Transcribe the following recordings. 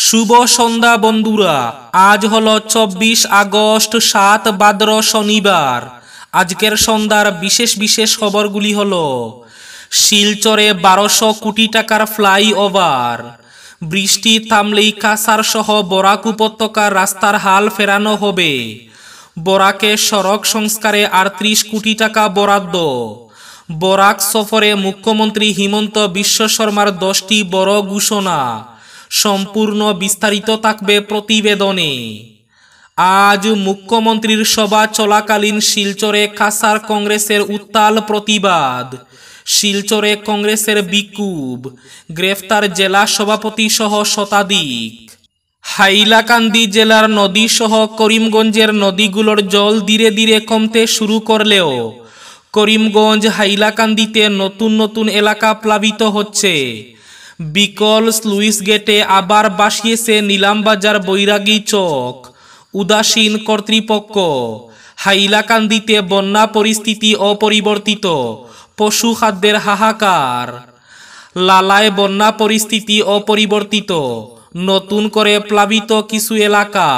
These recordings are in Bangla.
শুভ সন্ধ্যা বন্ধুরা। আজ হলো 24 আগস্ট, 7 ভাদ্র শনিবার। আজকের সন্ধ্যার বিশেষ বিশেষ খবরগুলি হলো: শিলচরে 1200 কোটি টাকার ফ্লাইওভার, বৃষ্টি থামলেই কাছাড় সহ বরাক উপত্যকার রাস্তার হাল ফেরানো হবে, বরাকে সড়ক সংস্কারে 38 কোটি টাকা বরাদ্দ, বরাক সফরে মুখ্যমন্ত্রী হিমন্ত বিশ্ব শর্মার 10টি বড় ঘোষণা। সম্পূর্ণ বিস্তারিত থাকবে প্রতিবেদনে। আজ মুখ্যমন্ত্রীর সভা চলাকালীন শিলচরে কাছাড় কংগ্রেসের উত্তাল প্রতিবাদ, শিলচরে কংগ্রেসের বিক্ষোভ, গ্রেফতার জেলা সভাপতি সহ শতাধিক। হাইলাকান্দি জেলার নদী সহ করিমগঞ্জের নদীগুলোর জল ধীরে ধীরে কমতে শুরু করলেও করিমগঞ্জ হাইলাকান্দিতে নতুন নতুন এলাকা প্লাবিত হচ্ছে। বিকল স্লুইস গেটে আবার বাসিয়েছে নিলামবাজার বৈরাগী চক, উদাসীন কর্তৃপক্ষ। হাইলাকান্দিতে বন্যা পরিস্থিতি অপরিবর্তিত, পশু খাদ্যের হাহাকার। লালায় বন্যা পরিস্থিতি অপরিবর্তিত, নতুন করে প্লাবিত কিছু এলাকা।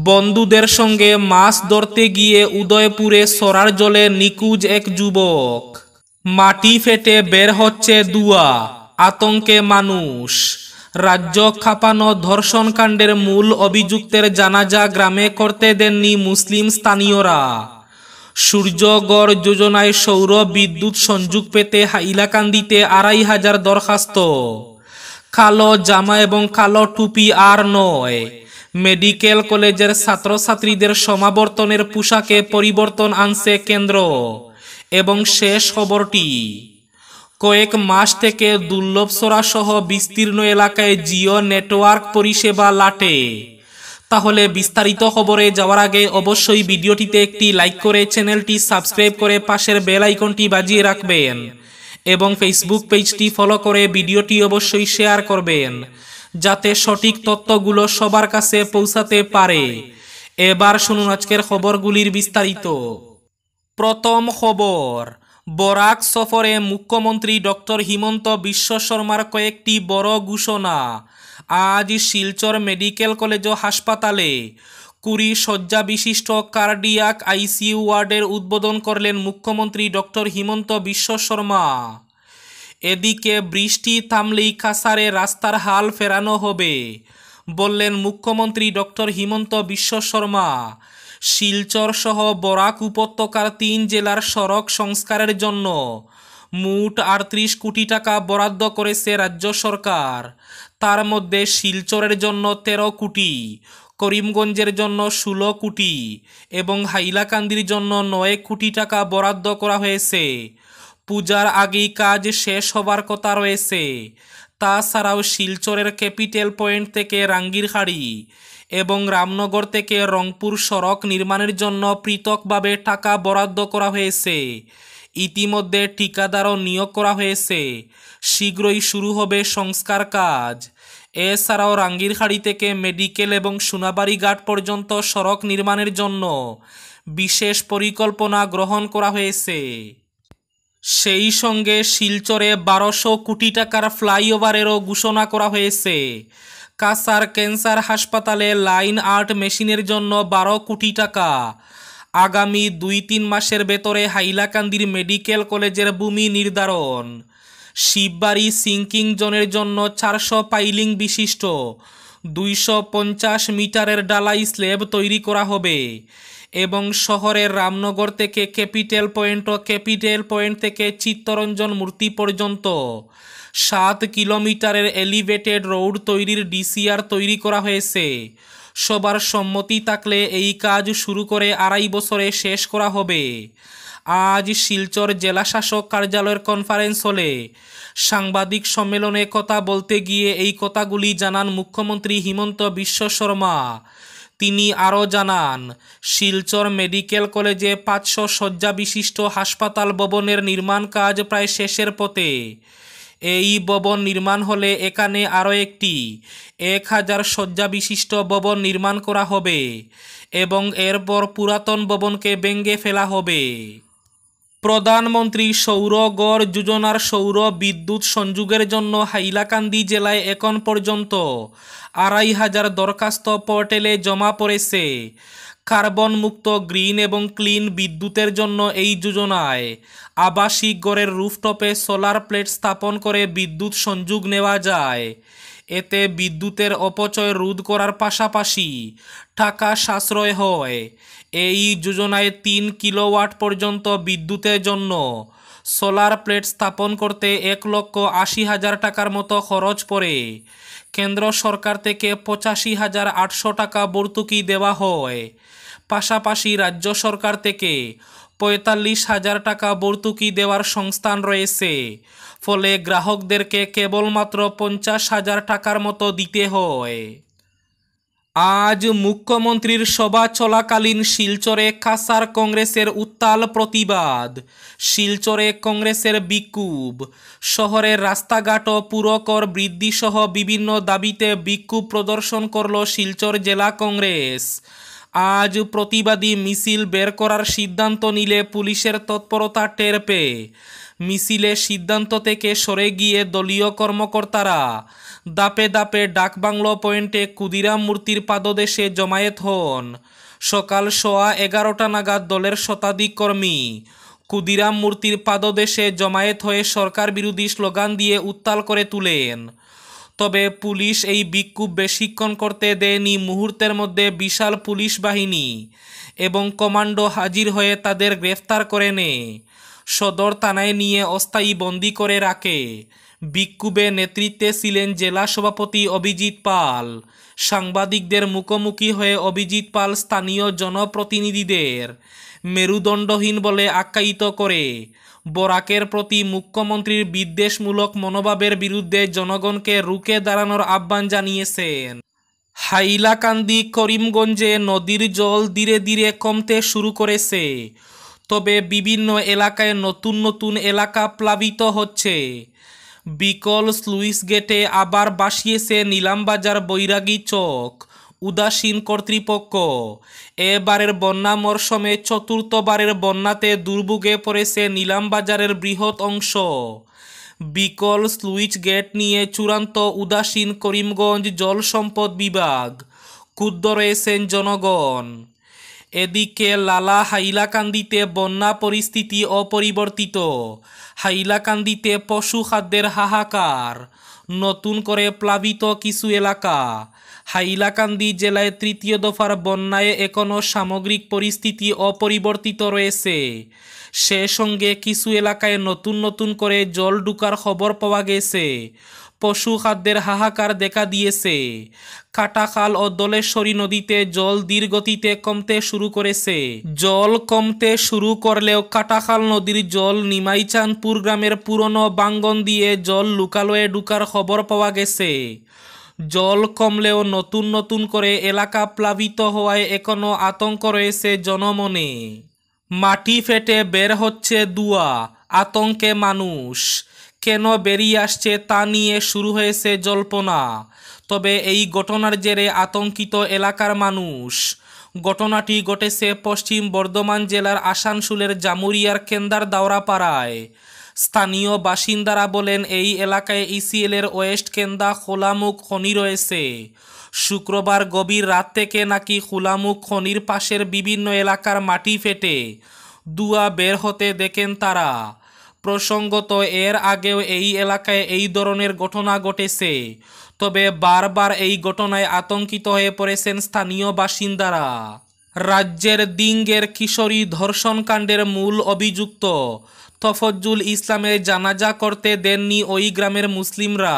বন্ধুদের সঙ্গে মাছ ধরতে গিয়ে উদয়পুরে সরার জলে নিখোঁজ এক যুবক। মাটি ফেটে বের হচ্ছে ধোঁয়া, আতঙ্কে মানুষ। রাজ্য কাঁপানো ধর্ষণকাণ্ডের মূল অভিযুক্তের জানাজা গ্রামে করতে দেননি মুসলিম স্থানীয়রা। সূর্যগড় যোজনায় সৌর বিদ্যুৎ সংযোগ পেতে হাইলাকান্দিতে 2500 দরখাস্ত। কালো জামা এবং কালো টুপি আর নয়, মেডিকেল কলেজের ছাত্রছাত্রীদের সমাবর্তনের পোশাকে পরিবর্তন আনছে কেন্দ্র। এবং শেষ খবরটি, কয়েক মাস থেকে দুর্লভসরা সহ বিস্তীর্ণ এলাকায় জিও নেটওয়ার্ক পরিষেবা লাটে। তাহলে বিস্তারিত খবরে যাওয়ার আগে অবশ্যই ভিডিওটিতে একটি লাইক করে চ্যানেলটি সাবস্ক্রাইব করে পাশের বেল আইকনটি বাজিয়ে রাখবেন এবং ফেসবুক পেজটি ফলো করে ভিডিওটি অবশ্যই শেয়ার করবেন, যাতে সঠিক তথ্যগুলো সবার কাছে পৌঁছাতে পারে। এবার শুনুন আজকের খবরগুলির বিস্তারিত। প্রথম খবর, বরাক সফরে মুখ্যমন্ত্রী ডক্টর হিমন্ত বিশ্ব শর্মার কয়েকটি বড় ঘোষণা। আজ শিলচর মেডিকেল কলেজ ও হাসপাতালে 20 শয্যা বিশিষ্ট কার্ডিয়াক আইসিইউ ওয়ার্ডের উদ্বোধন করলেন মুখ্যমন্ত্রী ডক্টর হিমন্ত বিশ্ব শর্মা। এদিকে বৃষ্টি থামলেই কাছাড়ে রাস্তার হাল ফেরানো হবে বললেন মুখ্যমন্ত্রী ডক্টর হিমন্ত বিশ্ব শর্মা। শিলচর সহ বরাক উপত্যকার 3 জেলার সড়ক সংস্কারের জন্য মোট 38 কোটি টাকা বরাদ্দ করেছে রাজ্য সরকার। তার মধ্যে শিলচরের জন্য 13 কোটি, করিমগঞ্জের জন্য 16 কোটি এবং হাইলাকান্দির জন্য 9 কোটি টাকা বরাদ্দ করা হয়েছে। পূজার আগেই কাজ শেষ হবার কথা রয়েছে। তাছাড়াও শিলচরের ক্যাপিটাল পয়েন্ট থেকে রাঙ্গিরখাড়ি এবং রামনগর থেকে রংপুর সড়ক নির্মাণের জন্য পৃথকভাবে টাকা বরাদ্দ করা হয়েছে। ইতিমধ্যে ঠিকাদারও নিয়োগ করা হয়েছে। শীঘ্রই শুরু হবে সংস্কার কাজ। এছাড়াও রাঙ্গিরখাড়ি থেকে মেডিকেল এবং সোনাবাড়ি ঘাট পর্যন্ত সড়ক নির্মাণের জন্য বিশেষ পরিকল্পনা গ্রহণ করা হয়েছে। সেই সঙ্গে শিলচরে 1200 কোটি টাকার ফ্লাইওভারেরও ঘোষণা করা হয়েছে। কাছাড় ক্যান্সার হাসপাতালে লাইন আর্ট মেশিনের জন্য 12 কোটি টাকা। আগামী 2-3 মাসের ভেতরে হাইলাকান্দির মেডিকেল কলেজের ভূমি নির্ধারণ। শিববাড়ি সিঙ্কিং জোনের জন্য 400 পাইলিং বিশিষ্ট 250 মিটারের ডালাই স্ল্যাব তৈরি করা হবে এবং শহরের রামনগর থেকে ক্যাপিটাল পয়েন্ট ও ক্যাপিটাল পয়েন্ট থেকে চিত্তরঞ্জন মূর্তি পর্যন্ত 7 কিলোমিটারের এলিভেটেড রোড তৈরির ডিসিআর তৈরি করা হয়েছে। সবার সম্মতি থাকলে এই কাজ শুরু করে 2.5 বছরে শেষ করা হবে। আজ শিলচর জেলা শাসক কার্যালয়ের কনফারেন্স হলে সাংবাদিক সম্মেলনে কথা বলতে গিয়ে এই কথাগুলি জানান মুখ্যমন্ত্রী হিমন্ত বিশ্ব শর্মা। তিনি আরও জানান, শিলচর মেডিকেল কলেজে 500 শয্যা বিশিষ্ট হাসপাতাল ভবনের নির্মাণ কাজ প্রায় শেষের পথে। এই ভবন নির্মাণ হলে এখানে আরও একটি 1000 শয্যা বিশিষ্ট ভবন নির্মাণ করা হবে এবং এরপর পুরাতন ভবনকে ভেঙে ফেলা হবে। প্রধানমন্ত্রী সৌরগড় যোজনার সৌর বিদ্যুৎ সংযোগের জন্য হাইলাকান্দি জেলায় এখন পর্যন্ত ২৫০০ দরখাস্ত পোর্টালে জমা পড়েছে। কার্বন মুক্ত গ্রিন এবং ক্লিন বিদ্যুতের জন্য এই যোজনায় আবাসিক ঘরের রুফটপে সোলার প্লেট স্থাপন করে বিদ্যুৎ সংযোগ নেওয়া যায়। এতে বিদ্যুতের অপচয় রোধ করার পাশাপাশি টাকা সাশ্রয় হয়। এই যোজনায় ৩ কিলোওয়াট পর্যন্ত বিদ্যুতের জন্য সোলার প্লেট স্থাপন করতে ১,৮০,০০০ টাকার মতো খরচ পড়ে। কেন্দ্র সরকার থেকে ৮৫,৮০০ টাকা ভর্তুকি দেওয়া হয়। পাশাপাশি রাজ্য সরকার থেকে ৪৫,০০০ টাকা ভর্তুকি দেওয়ার সংস্থান রয়েছে। ফলে গ্রাহকদেরকে কেবলমাত্র ৫০,০০০ টাকার মতো দিতে হয়। আজ মুখ্যমন্ত্রীর সভা চলাকালীন শিলচরে কাসার কংগ্রেসের উত্তাল প্রতিবাদ। শিলচরে কংগ্রেসের বিক্ষোভ। শহরের রাস্তাঘাট ও পুরকর বৃদ্ধিসহ বিভিন্ন দাবিতে বিক্ষোভ প্রদর্শন করল শিলচর জেলা কংগ্রেস। আজ প্রতিবাদী মিছিল বের করার সিদ্ধান্ত নিলে পুলিশের তৎপরতা টের পেয়ে মিছিলের সিদ্ধান্ত থেকে সরে গিয়ে দলীয় কর্মকর্তারা দাপে দাপে ডাকবাংলো পয়েন্টে ক্ষুদিরাম মূর্তির পাদদেশে জমায়েত হন। সকাল 11:15 নাগাদ দলের শতাধিক কর্মী ক্ষুদিরাম মূর্তির পাদদেশে জমায়েত হয়ে সরকার বিরোধী স্লোগান দিয়ে উত্তাল করে তুলেন। তবে পুলিশ এই বিক্ষোভ বেশিক্ষণ করতে দেয়নি। মুহূর্তের মধ্যে বিশাল পুলিশ বাহিনী এবং কমান্ডো হাজির হয়ে তাদের গ্রেফতার করে নেয়। সদর থানায় নিয়ে অস্থায়ী বন্দি করে রাখে। বিক্ষোভে নেতৃত্বে ছিলেন জেলা সভাপতি অভিজিৎ পাল। সাংবাদিকদের মুখোমুখি হয়ে অভিজিৎ পাল স্থানীয় জনপ্রতিনিধিদের মেরুদণ্ডহীন বলে আখ্যায়িত করে বরাকের প্রতি মুখ্যমন্ত্রীর বিদ্বেষমূলক মনোভাবের বিরুদ্ধে জনগণকে রুখে দাঁড়ানোর আহ্বান জানিয়েছেন। হাইলাকান্দি করিমগঞ্জে নদীর জল ধীরে ধীরে কমতে শুরু করেছে। তবে বিভিন্ন এলাকায় নতুন নতুন এলাকা প্লাবিত হচ্ছে। বিকল স্লুইস গেটে আবার বাসিয়েছে নিলামবাজার বৈরাগী চক। উদাসীন কর্তৃপক্ষ। এবারের বন্যা মরশুমে চতুর্থবারের বন্যাতে দুর্ভোগে পড়েছে নিলামবাজারের বৃহৎ অংশ। বিকল স্লুইস গেট নিয়ে চূড়ান্ত উদাসীন করিমগঞ্জ জল সম্পদ বিভাগ। ক্ষুব্ধ রয়েছেন জনগণ। এদিকে লালা হাইলাকান্দিতে বন্যা পরিস্থিতি অপরিবর্তিত। হাইলাকান্দিতে পশু খাদ্যের হাহাকার। নতুন করে প্লাবিত কিছু এলাকা। হাইলাকান্দি জেলায় তৃতীয় দফার বন্যায় এখনও সামগ্রিক পরিস্থিতি অপরিবর্তিত রয়েছে। সে সঙ্গে কিছু এলাকায় নতুন নতুন করে জল ঢুকার খবর পাওয়া গেছে। পশু খাদ্যের হাহাকার দেখা দিয়েছে। কাটাখাল ও দলেশ্বরী নদীতে জল ধীরগতিতে কমতে শুরু করেছে। জল কমতে শুরু করলেও কাটাখাল নদীর জল নিমাইচাঁদপুর গ্রামের পুরনো বাঙ্গন দিয়ে জল লোকালয়ে ঢুকার খবর পাওয়া গেছে। জল কমলেও নতুন নতুন করে এলাকা প্লাবিত হওয়ায় এখনও আতঙ্ক রয়েছে জনমনে। মাটি ফেটে বের হচ্ছে ধোঁয়া। আতঙ্কে মানুষ। কেন বেরিয়ে আসছে তা নিয়ে শুরু হয়েছে জল্পনা। তবে এই ঘটনার জেরে আতঙ্কিত এলাকার মানুষ। ঘটনাটি ঘটেছে পশ্চিম বর্ধমান জেলার আসানসোলের জামুরিয়ার কেন্দার দাওরাপাড়ায়। স্থানীয় বাসিন্দারা বলেন এই এলাকায় ইসিএলের ওয়েস্ট কেন্দা খোলামুখ খনি রয়েছে। শুক্রবার গভীর রাত থেকে নাকি খোলামুখ খনির পাশের বিভিন্ন এলাকার মাটি ফেটে ধোঁয়া বের হতে দেখেন তারা। প্রসঙ্গত এর আগেও এই এলাকায় এই ধরনের ঘটনা ঘটেছে। তবে বারবার এই ঘটনায় আতঙ্কিত হয়ে পড়েছেন স্থানীয় বাসিন্দারা। রাজ্যের দিঙ্গের কিশোরী ধর্ষণকাণ্ডের মূল অভিযুক্ত তফজ্জুল ইসলামের জানাজা করতে দেননি ওই গ্রামের মুসলিমরা।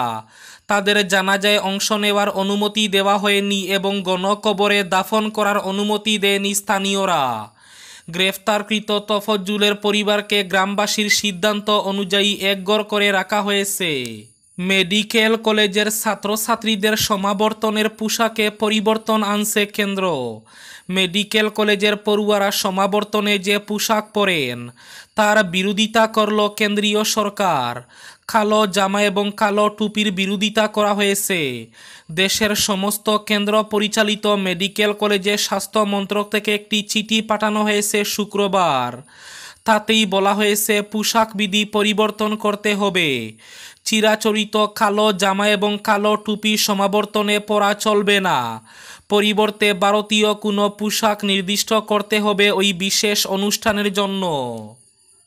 তাদের জানাজায় অংশ নেওয়ার অনুমতি দেওয়া হয়নি এবং গণকবরে দাফন করার অনুমতি দেয়নি স্থানীয়রা। গ্রেফতারকৃত তফজ্জুলের পরিবারকে গ্রামবাসীর সিদ্ধান্ত অনুযায়ী একঘর করে রাখা হয়েছে। মেডিকেল কলেজের ছাত্রছাত্রীদের সমাবর্তনের পোশাকে পরিবর্তন আনছে কেন্দ্র। মেডিকেল কলেজের পড়ুয়ারা সমাবর্তনে যে পোশাক পরেন তার বিরোধিতা করল কেন্দ্রীয় সরকার। কালো জামা এবং কালো টুপির বিরোধিতা করা হয়েছে। দেশের সমস্ত কেন্দ্র পরিচালিত মেডিকেল কলেজে স্বাস্থ্য মন্ত্রক থেকে একটি চিঠি পাঠানো হয়েছে শুক্রবার। তাতেই বলা হয়েছে পোশাক বিধি পরিবর্তন করতে হবে। চিরাচরিত কালো জামা এবং কালো টুপি সমাবর্তনে পরা চলবে না। পরিবর্তে ভারতীয় কোনো পোশাক নির্দিষ্ট করতে হবে ওই বিশেষ অনুষ্ঠানের জন্য।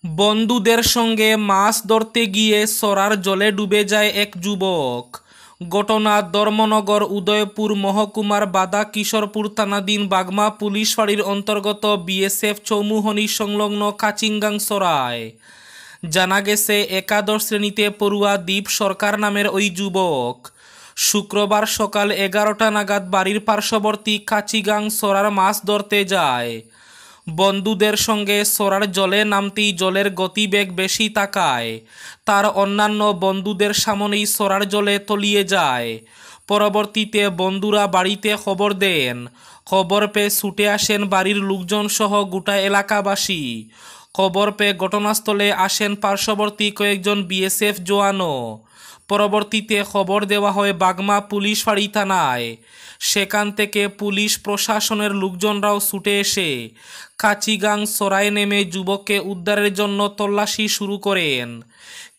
বন্ধুদের সঙ্গে মাছ ধরতে গিয়ে সরার জলে ডুবে যায় এক যুবক। ঘটনা ধর্মনগর উদয়পুর মহকুমার বাদা কিশোরপুর থানাধীন বাগমা পুলিশ ফাঁড়ির অন্তর্গত বিএসএফ চৌমুহনী সংলগ্ন কাচিঙ্গাং সরায়। জানা গেছে একাদশ শ্রেণীতে পড়ুয়া দীপ সরকার নামের ওই যুবক শুক্রবার সকাল 11টা নাগাদ বাড়ির পার্শ্ববর্তী কাচিগাং সরার মাছ ধরতে যায়। বন্ধুদের সঙ্গে সরার জলে নামতেই জলের গতিবেগ বেশি থাকায় তার অন্যান্য বন্ধুদের সামনেই সরার জলে তলিয়ে যায়। পরবর্তীতে বন্ধুরা বাড়িতে খবর দেন। খবর পেয়ে ছুটে আসেন বাড়ির লোকজন সহ গোটা এলাকাবাসী। খবর পেয়ে ঘটনাস্থলে আসেন পার্শ্ববর্তী কয়েকজন বিএসএফ জওয়ানও। পরবর্তীতে খবর দেওয়া হয় বাগমা পুলিশ ফাঁড়ি থানায়। সেখান থেকে পুলিশ প্রশাসনের লোকজনরাও ছুটে এসে কাচিগাং সরায় নেমে যুবককে উদ্ধারের জন্য তল্লাশি শুরু করেন।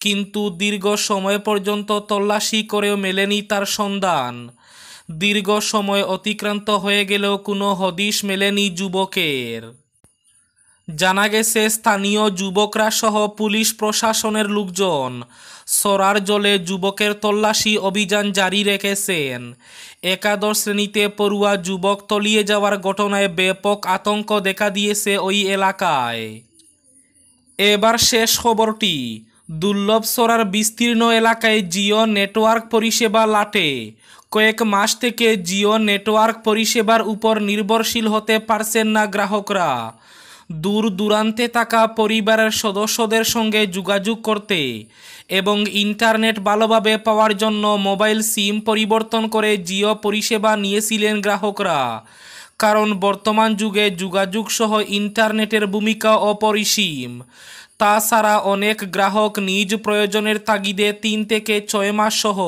কিন্তু দীর্ঘ সময় পর্যন্ত তল্লাশি করেও মেলেনি তার সন্ধান। দীর্ঘ সময় অতিক্রান্ত হয়ে গেলেও কোনো হদিশ মেলেনি যুবকের। জানা গেছে স্থানীয় যুবকরা সহ পুলিশ প্রশাসনের লোকজন সরার জলে যুবকের তল্লাশি অভিযান জারি রেখেছেন। একাদশ শ্রেণীতে পড়ুয়া যুবক তলিয়ে যাওয়ার ঘটনায় ব্যাপক আতঙ্ক দেখা দিয়েছে ওই এলাকায়। এবার শেষ খবরটি। দুর্লভ সরার বিস্তীর্ণ এলাকায় জিও নেটওয়ার্ক পরিষেবা লাটে। কয়েক মাস থেকে জিও নেটওয়ার্ক পরিষেবার উপর নির্ভরশীল হতে পারছেন না গ্রাহকরা। দূর দূরান্তে থাকা পরিবারের সদস্যদের সঙ্গে যোগাযোগ করতে এবং ইন্টারনেট ভালোভাবে পাওয়ার জন্য মোবাইল সিম পরিবর্তন করে জিও পরিষেবা নিয়েছিলেন গ্রাহকরা। কারণ বর্তমান যুগে যোগাযোগ সহ ইন্টারনেটের ভূমিকা অপরিসীম। তাছাড়া অনেক গ্রাহক নিজ প্রয়োজনের তাগিদে 3 থেকে 6 মাস সহ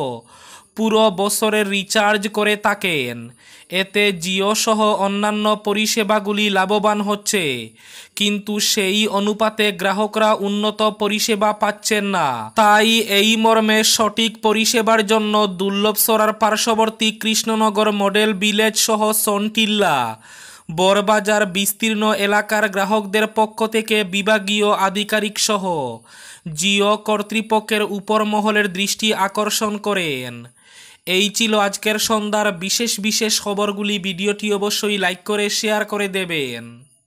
পুরো বছরের রিচার্জ করে থাকেন। এতে জিও সহ অন্যান্য পরিষেবাগুলি লাভবান হচ্ছে, কিন্তু সেই অনুপাতে গ্রাহকরা উন্নত পরিষেবা পাচ্ছেন না। তাই এই মর্মে সঠিক পরিষেবার জন্য দুর্লভ সরার পার্শ্ববর্তী কৃষ্ণনগর মডেল ভিলেজ সহ সনটিল্লা বড়বাজার বিস্তীর্ণ এলাকার গ্রাহকদের পক্ষ থেকে বিভাগীয় আধিকারিক সহ জিও কর্তৃপক্ষের উপর মহলের দৃষ্টি আকর্ষণ করেন। এই ছিল আজকের সন্ধ্যার বিশেষ খবরগুলি। ভিডিওটি অবশ্যই লাইক করে শেয়ার করে দেবেন।